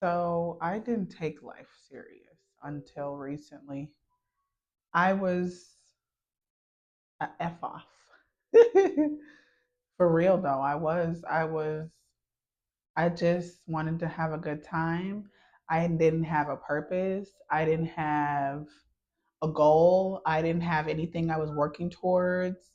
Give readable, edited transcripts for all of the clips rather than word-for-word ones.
So I didn't take life serious until recently. I was a F off. For real though, I just wanted to have a good time. I didn't have a purpose. I didn't have a goal. I didn't have anything I was working towards.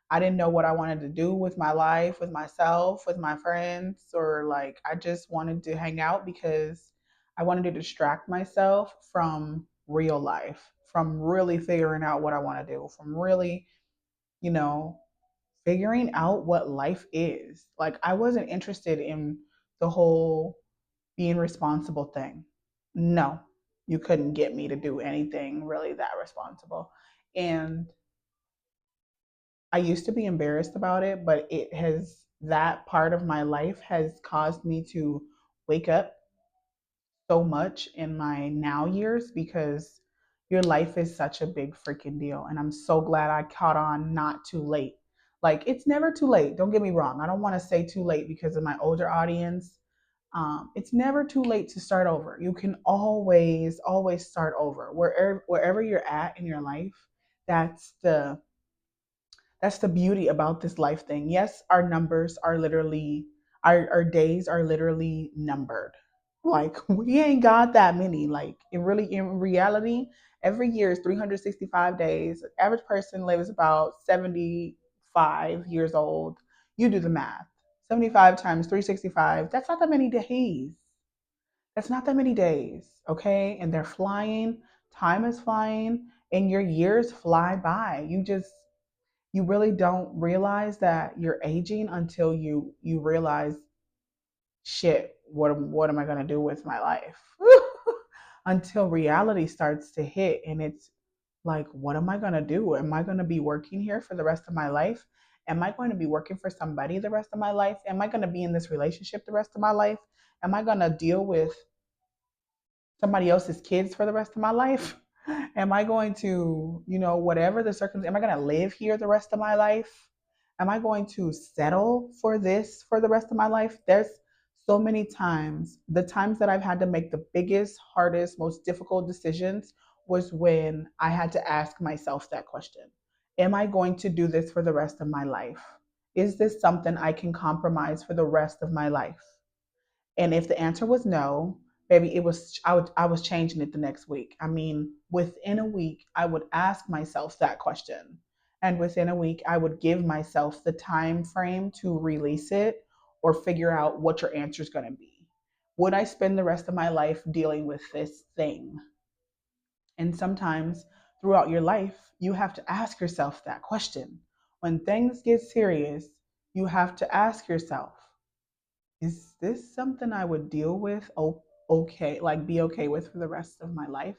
I didn't know what I wanted to do with my life, with myself, with my friends, or like I just wanted to hang out because I wanted to distract myself from real life, from really figuring out what I want to do, from really, you know, figuring out what life is. Like I wasn't interested in the whole being responsible thing. No, you couldn't get me to do anything really that responsible. And I used to be embarrassed about it, but that part of my life has caused me to wake up so much in my now years because your life is such a big freaking deal. And I'm so glad I caught on not too late. Like, it's never too late. Don't get me wrong. I don't want to say too late because of my older audience. It's never too late to start over. You can always start over. Wherever you're at in your life, that's the that's the beauty about this life thing. Yes, our numbers are literally our days are literally numbered. Like we ain't got that many. Like in reality, every year is 365 days. The average person lives about 75 years old. You do the math. 75 times 365, that's not that many days. That's not that many days, okay? And they're flying. Time is flying and your years fly by. You really don't realize that you're aging until you realize, shit, what am I going to do with my life? Until reality starts to hit and it's like, what am I going to do? Am I going to be working here for the rest of my life? Am I going to be working for somebody the rest of my life? Am I going to be in this relationship the rest of my life? Am I going to deal with somebody else's kids for the rest of my life? Am I going to, whatever the circumstance, am I going to live here the rest of my life? Am I going to settle for this for the rest of my life? There's so many times, the times that I've had to make the biggest, hardest, most difficult decisions was when I had to ask myself that question. Am I going to do this for the rest of my life? Is this something I can compromise for the rest of my life? And if the answer was no, baby, I was changing it the next week. I mean, within a week, I would ask myself that question. And within a week, I would give myself the time frame to release it or figure out what your answer is going to be. Would I spend the rest of my life dealing with this thing? And sometimes throughout your life, you have to ask yourself that question. When things get serious, you have to ask yourself, is this something I would deal with? Oh, okay, like be okay with for the rest of my life.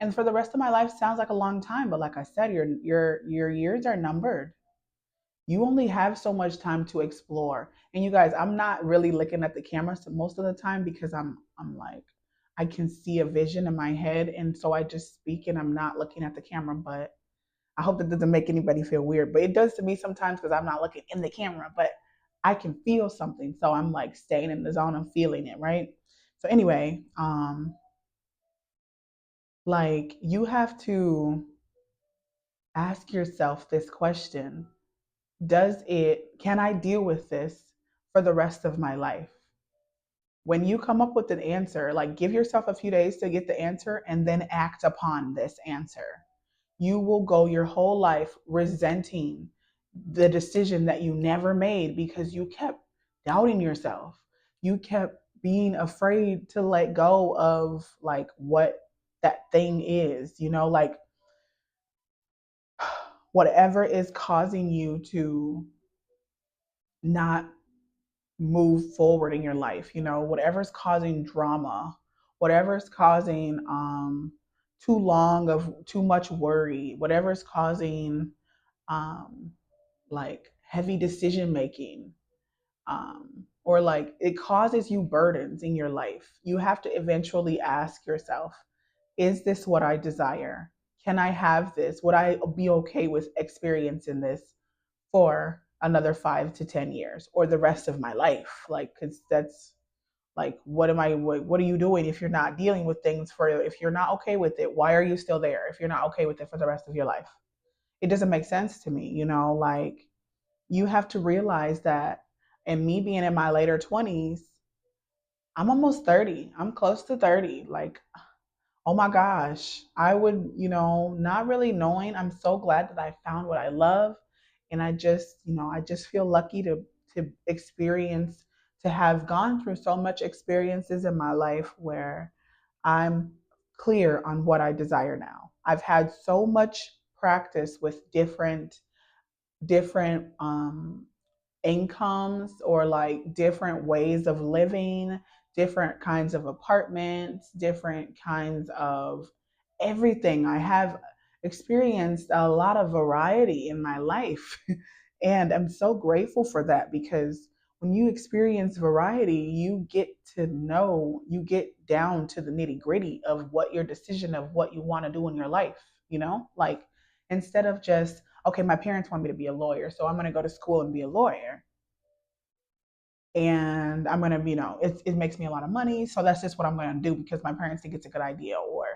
And for the rest of my life sounds like a long time, but like I said, your years are numbered. You only have so much time to explore. And you guys, I'm not really looking at the camera most of the time because I'm like I can see a vision in my head, and so I just speak and I'm not looking at the camera. But I hope that doesn't make anybody feel weird, but it does to me sometimes because I'm not looking in the camera, but I can feel something. So I'm like staying in the zone and feeling it, right? So anyway, like you have to ask yourself this question. Can I deal with this for the rest of my life? When you come up with an answer, like give yourself a few days to get the answer and then act upon this answer. You will go your whole life resenting the decision that you never made because you kept doubting yourself. You kept being afraid to let go of like what that thing is, like whatever is causing you to not move forward in your life, whatever's causing drama, whatever's causing too much worry, whatever's causing um like heavy decision making, or like it causes you burdens in your life. You have to eventually ask yourself, is this what I desire? Can I have this? Would I be okay with experiencing this for another 5 to 10 years or the rest of my life? Like, because that's Like, what are you doing if you're not dealing with things for, if you're not okay with it, why are you still there if you're not okay with it for the rest of your life? It doesn't make sense to me, like you have to realize that. And me being in my later 20s, I'm almost 30. I'm close to 30. Like, oh my gosh, I would, not really knowing. I'm so glad that I found what I love. And I just feel lucky to experience, to have gone through so much experiences in my life where I'm clear on what I desire now. I've had so much practice with different incomes, or like different ways of living, different kinds of apartments, different kinds of everything. I have experienced a lot of variety in my life. And I'm so grateful for that, because when you experience variety, you get down to the nitty gritty of what your decision of what you want to do in your life, like instead of just, okay, my parents want me to be a lawyer, so I'm going to go to school and be a lawyer. And I'm going to, it makes me a lot of money. So that's just what I'm going to do because my parents think it's a good idea. Or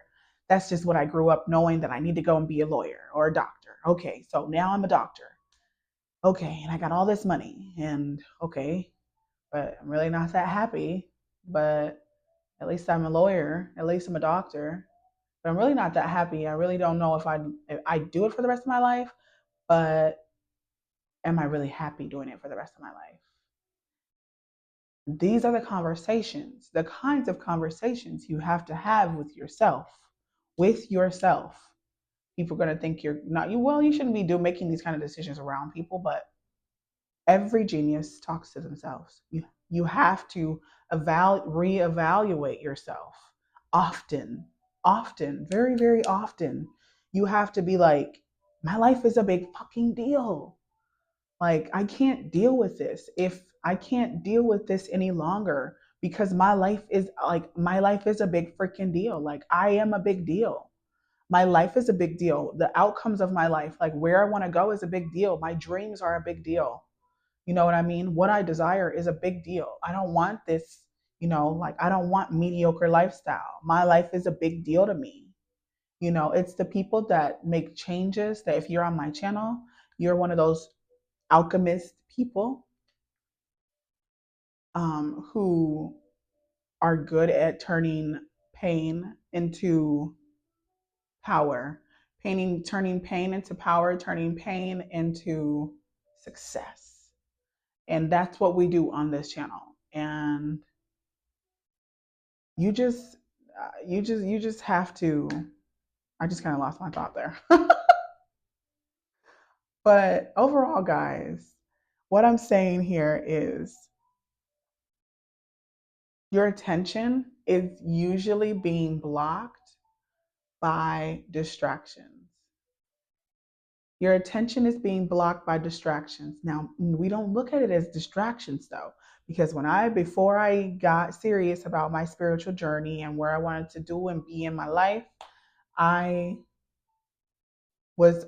that's just what I grew up knowing, that I need to go and be a lawyer or a doctor. Okay, so now I'm a doctor. Okay, and I got all this money. And okay, but I'm really not that happy. But at least I'm a lawyer. At least I'm a doctor. But I'm really not that happy. I really don't know if I do it for the rest of my life, but am I really happy doing it for the rest of my life? These are the kinds of conversations you have to have with yourself. With yourself. People are going to think you're not you. Well, you shouldn't be making these kind of decisions around people, but every genius talks to themselves. You have to reevaluate yourself often, often, very, very often. You have to be like, my life is a big fucking deal. Like, I can't deal with this. If I can't deal with this any longer, because my life is a big freaking deal. Like, I am a big deal. My life is a big deal. The outcomes of my life, like where I want to go, is a big deal. My dreams are a big deal. You know what I mean? What I desire is a big deal. I don't want this, like I don't want mediocre lifestyle. My life is a big deal to me. It's the people that make changes, that if you're on my channel, you're one of those alchemist people, who are good at turning pain into power, turning pain into power, turning pain into success. And that's what we do on this channel. And you just, you just have to. I just kind of lost my thought there. But overall, guys, what I'm saying here is your attention is usually being blocked by distractions. Your attention is being blocked by distractions. Now, we don't look at it as distractions though, because before I got serious about my spiritual journey and where I wanted to do and be in my life, I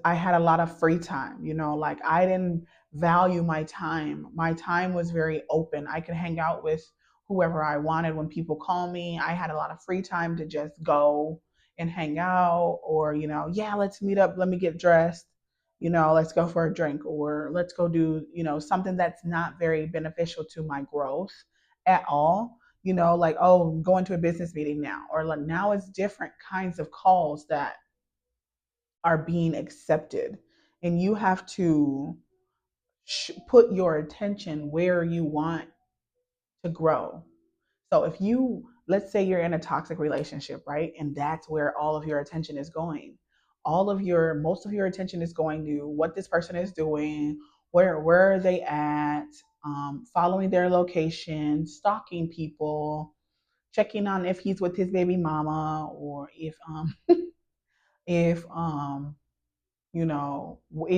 I had a lot of free time, like I didn't value my time. My time was very open. I could hang out with whoever I wanted when people call me. I had a lot of free time to just go and hang out, or, yeah, let's meet up, let me get dressed, let's go for a drink, or let's go do, something that's not very beneficial to my growth at all. Like, oh, going to a business meeting now, or like now it's different kinds of calls that are being accepted. And you have to put your attention where you want to grow. So if let's say you're in a toxic relationship, right? And that's where all of your attention is going. Most of your attention is going to what this person is doing, where are they at, following their location, stalking people, checking on if he's with his baby mama, or if if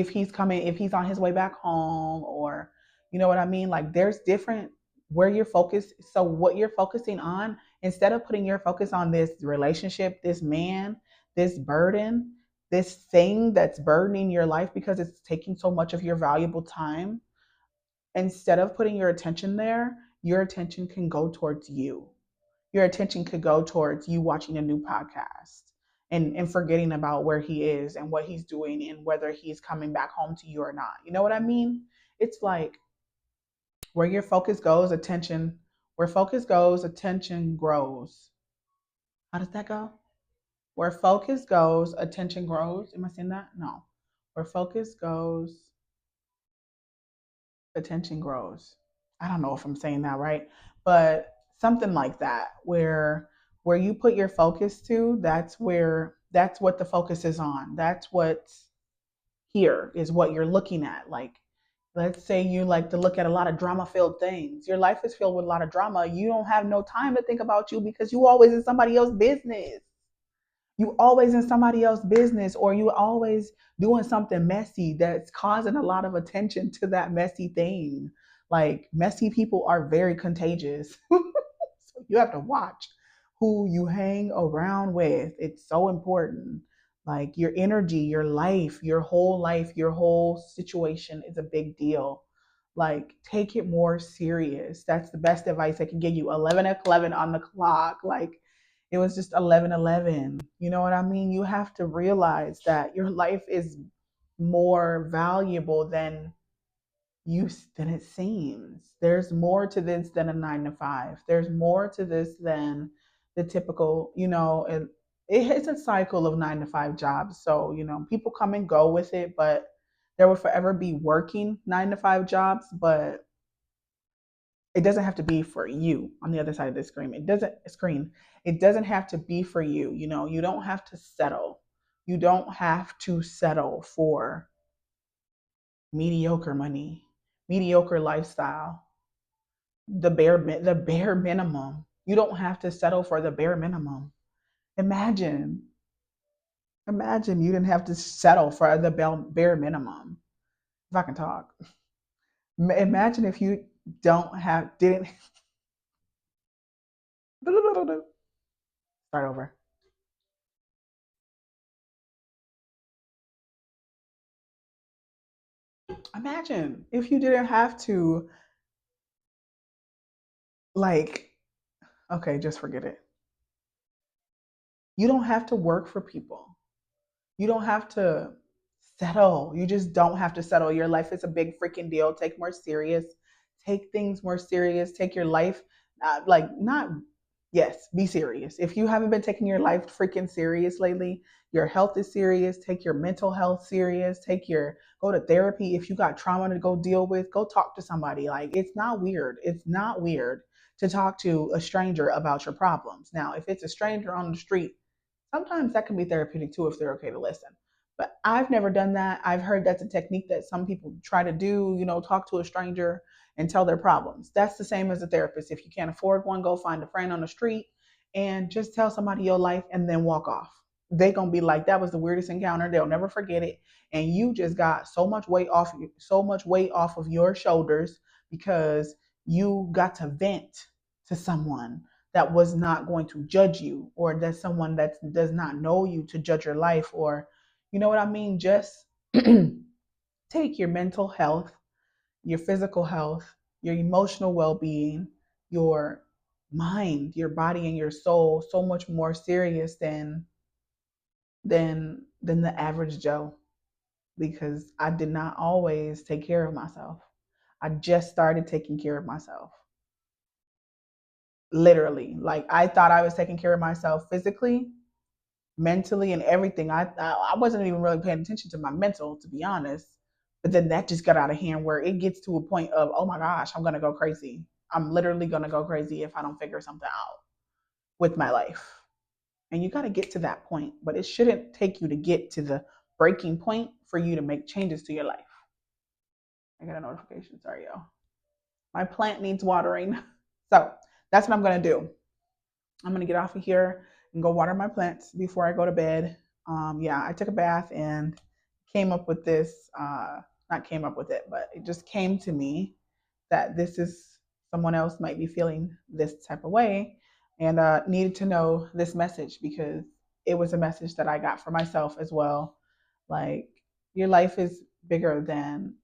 he's on his way back home, or you know what I mean? Like, there's different where you're focused. So what you're focusing on, instead of putting your focus on this relationship, this man, this burden, this thing that's burdening your life because it's taking so much of your valuable time, instead of putting your attention there, your attention can go towards you. Your attention could go towards you watching a new podcast and forgetting about where he is and what he's doing and whether he's coming back home to you or not. You know what I mean? It's like where your focus goes, attention, where focus goes, attention grows. How does that go? Where focus goes, attention grows. Am I saying that? No. Where focus goes, attention grows. I don't know if I'm saying that right, but something like that where you put your focus to, that's what the focus is on. That's what's here is what you're looking at. Like let's say you like to look at a lot of drama filled things. Your life is filled with a lot of drama. You don't have no time to think about you because you always in somebody else's business. You always in somebody else's business, or you always doing something messy that's causing a lot of attention to that messy thing. Like messy people are very contagious. So you have to watch who you hang around with. It's so important. Like your energy, your life, your whole situation is a big deal. Like take it more serious. That's the best advice I can give you. 11:11 on the clock. Like it was just 11:11. You know what I mean? You have to realize that your life is more valuable than it seems. There's more to this than a 9 to 5. There's more to this than the typical, it's a cycle of 9 to 5 jobs. So, people come and go with it, but there will forever be working 9 to 5 jobs, but it doesn't have to be for you on the other side of the screen. It doesn't have to be for you. You don't have to settle. You don't have to settle for mediocre money, mediocre lifestyle, the bare minimum. You don't have to settle for the bare minimum. Imagine, imagine you didn't have to settle for the bare minimum. If I can talk, imagine if you don't have didn't start over. Imagine if you didn't have to like. Okay, just forget it. You don't have to work for people. You don't have to settle. You just don't have to settle. Your life is a big freaking deal. Take more serious. Take things more serious. Take your life, not, yes, be serious. If you haven't been taking your life freaking serious lately, your health is serious. Take your mental health serious. Go to therapy. If you got trauma to go deal with, go talk to somebody. Like, it's not weird. It's not weird to talk to a stranger about your problems. Now, if it's a stranger on the street, sometimes that can be therapeutic too if they're okay to listen. But I've never done that. I've heard that's a technique that some people try to do, talk to a stranger and tell their problems. That's the same as a therapist. If you can't afford one, go find a friend on the street and just tell somebody your life and then walk off. They're going to be like, that was the weirdest encounter. They'll never forget it. And you just got so much weight off of your shoulders because you got to vent to someone that was not going to judge you, or that someone that does not know you to judge your life, or you know what I mean. Just take your mental health, your physical health, your emotional well-being, your mind, your body, and your soul so much more serious than the average Joe, because I did not always take care of myself. I just started taking care of myself, literally. Like, I thought I was taking care of myself physically, mentally, and everything. I wasn't even really paying attention to my mental, to be honest. But then that just got out of hand, where it gets to a point of, oh my gosh, I'm gonna go crazy. I'm literally gonna go crazy if I don't figure something out with my life. And you got to get to that point, but it shouldn't take you to get to the breaking point for you to make changes to your life. I got a notification. Sorry, y'all. My plant needs watering. So that's what I'm gonna do. I'm gonna get off of here and go water my plants before I go to bed. Yeah, I took a bath and came up with this. Not came up with it, but it just came to me that this is someone else might be feeling this type of way, and needed to know this message because it was a message that I got for myself as well. Like, your life is bigger than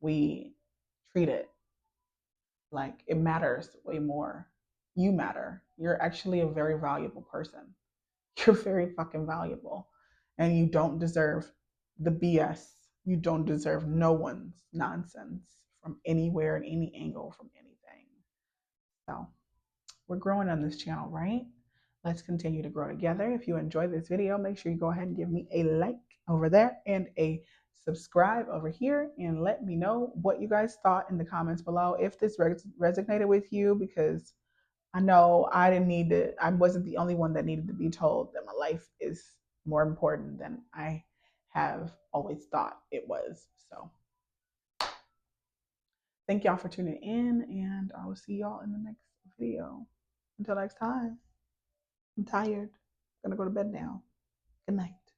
we treat it. Like, it matters way more. You matter. You're actually a very valuable person. You're very fucking valuable. And you don't deserve the BS. You don't deserve no one's nonsense from anywhere and any angle from anything. So, we're growing on this channel, right? Let's continue to grow together. If you enjoyed this video, make sure you go ahead and give me a like over there and a subscribe over here, and let me know what you guys thought in the comments below if this resonated with you, because I know I didn't need to, I wasn't the only one that needed to be told that my life is more important than I have always thought it was. So thank y'all for tuning in, and I will see y'all in the next video. Until next time, I'm tired. I'm gonna go to bed now. Good night.